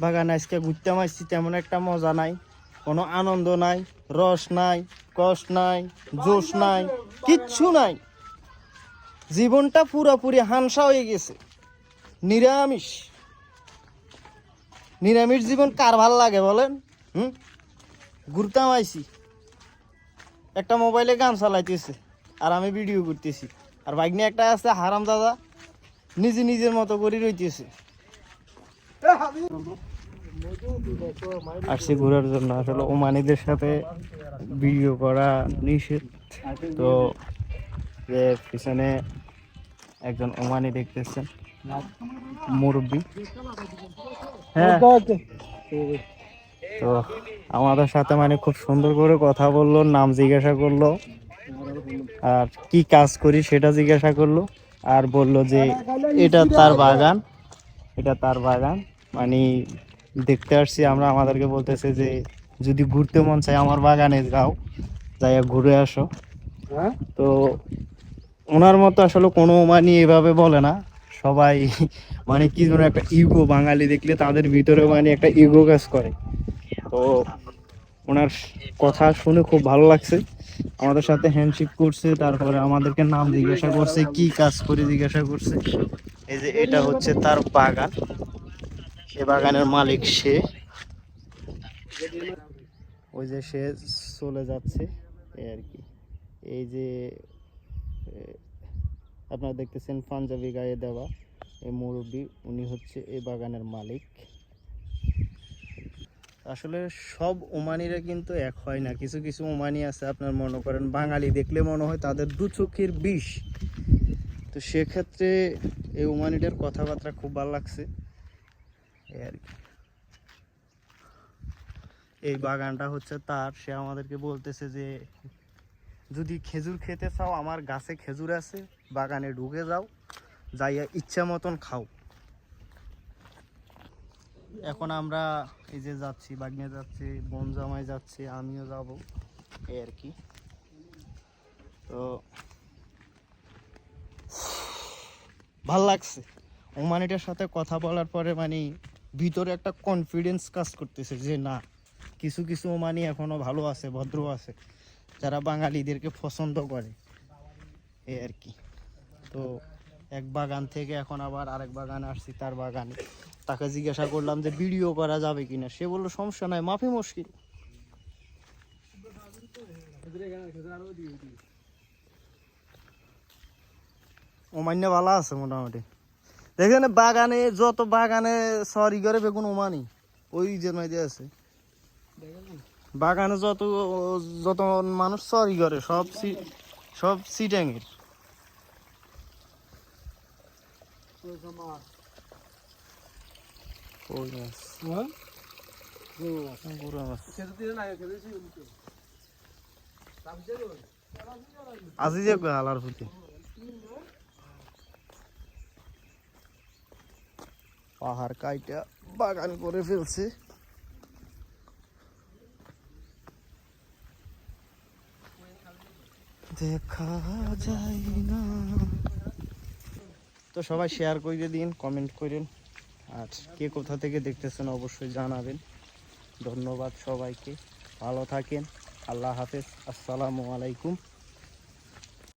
বাগানে আজকে ঘুরতে আসছি, তেমন একটা মজা নাই, কোনো আনন্দ নাই, রস নাই, কষ নাই, জোশ নাই, কিচ্ছু নাই। জীবনটা পুরোপুরি হানসা হয়ে গেছে। নিরামিষ নিরামিষ জীবন কার ভাল লাগে বলেন? ঘুরতাম আইছি, একটা মোবাইলে গান চালাইতেছে আর আমি ভিডিও করতেছি, আর ভাগ্নে একটা আছে হারাম দাদা, নিজের মতো করে রইতেছে। আসছি ঘোরার জন্য, আসলে ওমানিদের সাথে ভিডিও করা নিষেধ। তো যে পিছনে একজন ওমানি দেখতেছেন, মুরব্বী। হ্যাঁ, তো আমাদের সাথে মানে খুব সুন্দর করে কথা বললো, নাম জিজ্ঞাসা করলো, আর কি কাজ করি সেটা জিজ্ঞাসা করলো, আর বললো যে এটা তার বাগান, এটা তার বাগান। মানে দেখতে আসছি আমরা, আমাদেরকে বলতেছে যে যদি ঘুরতে মন চায় আমার বাগানে যাও, যাইয়া ঘুরে আসো। তো ওনার মতো আসলে কোনো মানে এভাবে বলে না সবাই, মানে কি যেন একটা ইগো, বাঙালি দেখলে তাদের ভিতরে মানে একটা ইগো কাজ করে। তো ওনার কথা শুনে খুব ভালো লাগছে, আমাদের সাথে হ্যান্ডশেক করছে, তারপরে আমাদেরকে নাম জিজ্ঞাসা করছে, কি কাজ করে জিজ্ঞাসা করছে। এই যে এটা হচ্ছে তার বাগান, এ বাগানের মালিক সে। ওই যে সে চলে যাচ্ছে এই আর কি। এই যে আপনারা দেখতেছেন পাঞ্জাবি গায়ে দেওয়া এই মুরব্বী, উনি হচ্ছে এই বাগানের মালিক। আসলে সব ওমানিরা কিন্তু এক হয় না, কিছু কিছু ওমানি আছে আপনার মনে করেন বাঙালি দেখলে মনে হয় তাদের দু চোখের বিষ। তো সেক্ষেত্রে এই ওমানিটার কথাবার্তা খুব ভালো লাগছে এই আর কি। এই বাগানটা হচ্ছে তার, সে আমাদেরকে বলতেছে যে যদি খেজুর খেতে চাও আমার গাছে খেজুর আছে, বাগানে ঢুকে যাও, যাইয়া ইচ্ছা মতন খাও। এখন আমরা এই যে যাচ্ছি, বাগনে যাচ্ছে, বোন জামাই যাচ্ছে, আমিও যাব এই আর কি। তো ভাল লাগছে ওমানিটার সাথে কথা বলার পরে, মানে ভিতরে একটা কনফিডেন্স কাজ করতেছে যে না, কিছু কিছু ওমানি এখনো ভালো আছে, ভদ্র আছে, যারা বাঙালিদেরকে পছন্দ করে এই আর কি। তো এক বাগান থেকে এখন আবার আরেক বাগানে আসছি, তার বাগানে। তাকে জিজ্ঞাসা করলাম যে ভিডিও করা যাবে কিনা, সে বললো সমস্যা নাই, মাফি মুশকিল। ওমান্য ভালো আছে মোটামুটি। দেখেন বাগানে যত বাগানে সরি করে বেগুন ওমানি ওই যে মাইতে আছে, বাগানে যত যত মানুষ সরি করে সব সিটাঙের। কই মাছ, পুরো মাছ আজি যে হালার ফুটে পাহাড় কাইটা বাগান করে ফেলছে। দেখা যায় না। তো সবাই শেয়ার করে দিন, কমেন্ট করেন, আর কে কোথা থেকে দেখতেছেন অবশ্যই জানাবেন। ধন্যবাদ সবাইকে, ভালো থাকেন, আল্লাহ হাফেজ, আসসালামু আলাইকুম।